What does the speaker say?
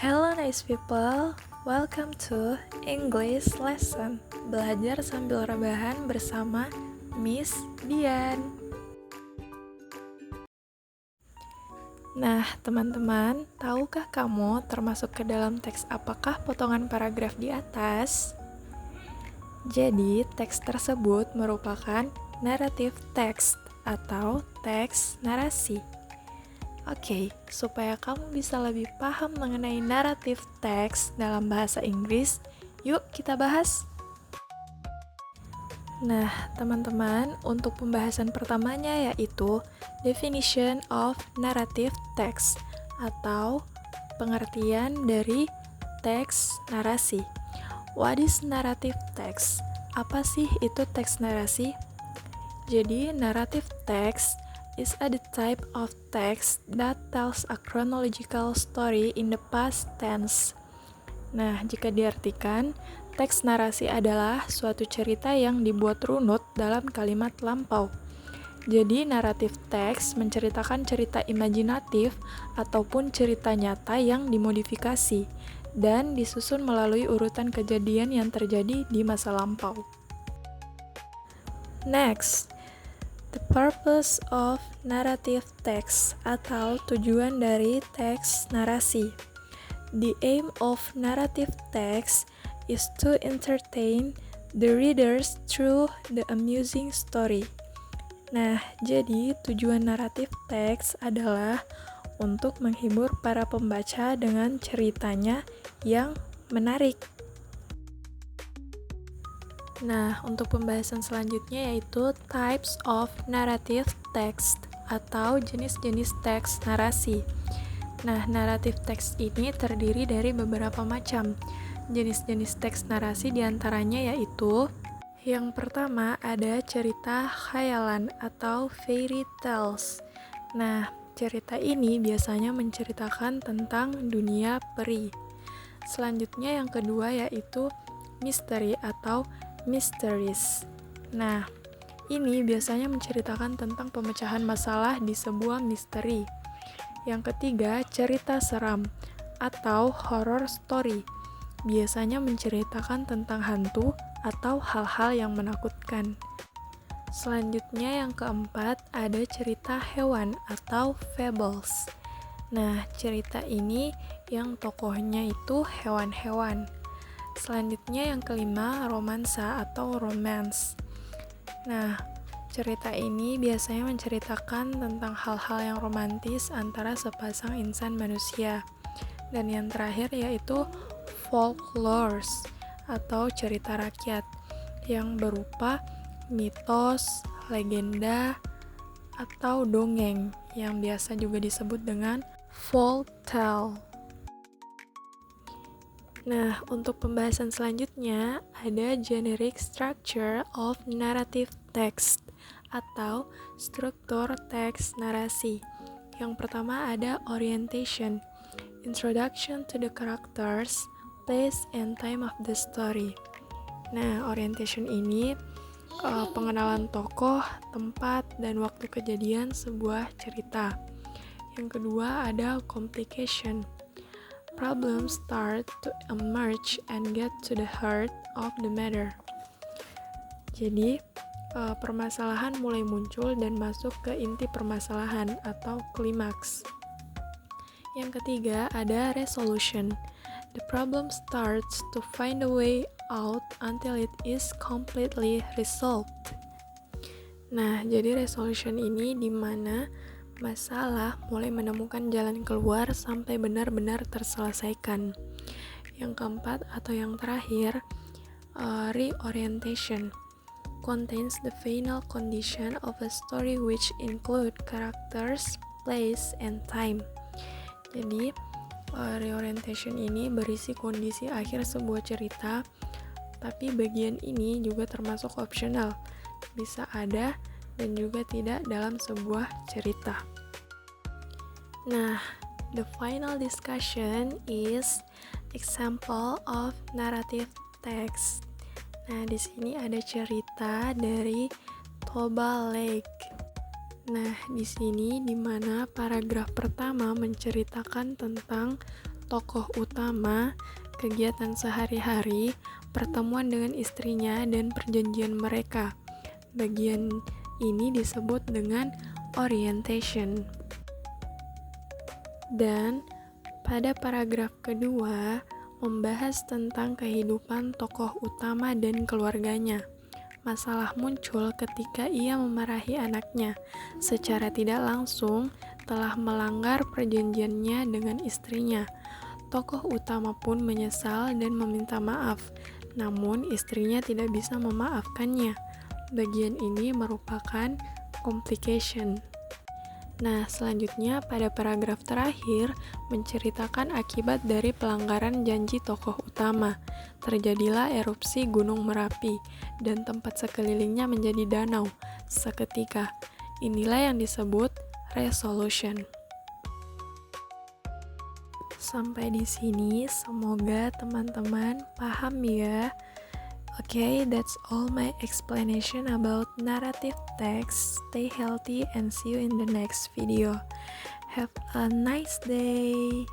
Hello nice people, welcome to English lesson. Belajar sambil rebahan bersama Miss Dian. Nah, teman-teman, tahukah kamu termasuk ke dalam teks apakah potongan paragraf di atas? Jadi, teks tersebut merupakan narrative text atau teks narasi. Oke, supaya kamu bisa lebih paham mengenai narrative text dalam bahasa Inggris, yuk kita bahas. Nah, teman-teman, untuk pembahasan pertamanya yaitu definition of narrative text atau pengertian dari teks narasi. What is narrative text? Apa sih itu teks narasi? Jadi, narrative text is a type of text that tells a chronological story in the past tense. Nah, jika diartikan, teks narasi adalah suatu cerita yang dibuat runut dalam kalimat lampau. Jadi, naratif teks menceritakan cerita imajinatif ataupun cerita nyata yang dimodifikasi dan disusun melalui urutan kejadian yang terjadi di masa lampau. Next, the purpose of narrative text atau tujuan dari teks narasi. The aim of narrative text is to entertain the readers through the amusing story. Nah, jadi tujuan naratif teks adalah untuk menghibur para pembaca dengan ceritanya yang menarik. Nah, untuk pembahasan selanjutnya yaitu types of narrative text atau jenis-jenis teks narasi. Nah, naratif teks ini terdiri dari beberapa macam. Jenis-jenis teks narasi diantaranya yaitu yang pertama ada cerita khayalan atau fairy tales. Nah, cerita ini biasanya menceritakan tentang dunia peri. Selanjutnya yang kedua yaitu misteri atau mysteries. Nah, ini biasanya menceritakan tentang pemecahan masalah di sebuah misteri. Yang ketiga, cerita seram atau horror story. Biasanya menceritakan tentang hantu atau hal-hal yang menakutkan. Selanjutnya yang keempat, ada cerita hewan atau fables. Nah, cerita ini yang tokohnya itu hewan-hewan. Selanjutnya yang kelima, romansa atau romance. Nah, cerita ini biasanya menceritakan tentang hal-hal yang romantis antara sepasang insan manusia. Dan yang terakhir yaitu folklore atau cerita rakyat yang berupa mitos, legenda, atau dongeng yang biasa juga disebut dengan folk tale. Nah, untuk pembahasan selanjutnya ada generic structure of narrative text atau struktur teks narasi. Yang pertama ada orientation, introduction to the characters, place and time of the story. Nah, orientation ini pengenalan tokoh, tempat, dan waktu kejadian sebuah cerita. Yang kedua ada complication. Problems start to emerge and get to the heart of the matter. Jadi, permasalahan mulai muncul dan masuk ke inti permasalahan atau klimaks. Yang ketiga ada resolution. The problem starts to find a way out until it is completely resolved. Nah, jadi resolution ini di mana masalah mulai menemukan jalan keluar sampai benar-benar terselesaikan. Yang keempat atau yang terakhir, reorientation contains the final condition of a story which include characters, place, and time. Jadi, reorientation ini berisi kondisi akhir sebuah cerita, tapi bagian ini juga termasuk optional, bisa ada dan juga tidak dalam sebuah cerita. Nah, the final discussion is example of narrative text. Nah, di sini ada cerita dari Toba Lake. Nah, di sini di mana paragraf pertama menceritakan tentang tokoh utama, kegiatan sehari-hari, pertemuan dengan istrinya, dan perjanjian mereka. Bagian ini disebut dengan orientation. Dan pada paragraf kedua, membahas tentang kehidupan tokoh utama dan keluarganya. Masalah muncul ketika ia memarahi anaknya. Secara tidak langsung, telah melanggar perjanjiannya dengan istrinya. Tokoh utama pun menyesal dan meminta maaf, namun istrinya tidak bisa memaafkannya. Bagian ini merupakan complication. Nah, selanjutnya pada paragraf terakhir menceritakan akibat dari pelanggaran janji tokoh utama. Terjadilah erupsi Gunung Merapi dan tempat sekelilingnya menjadi danau seketika. Inilah yang disebut resolution. Sampai di sini, semoga teman-teman paham ya. Okay, that's all my explanation about narrative text. Stay healthy and see you in the next video. Have a nice day.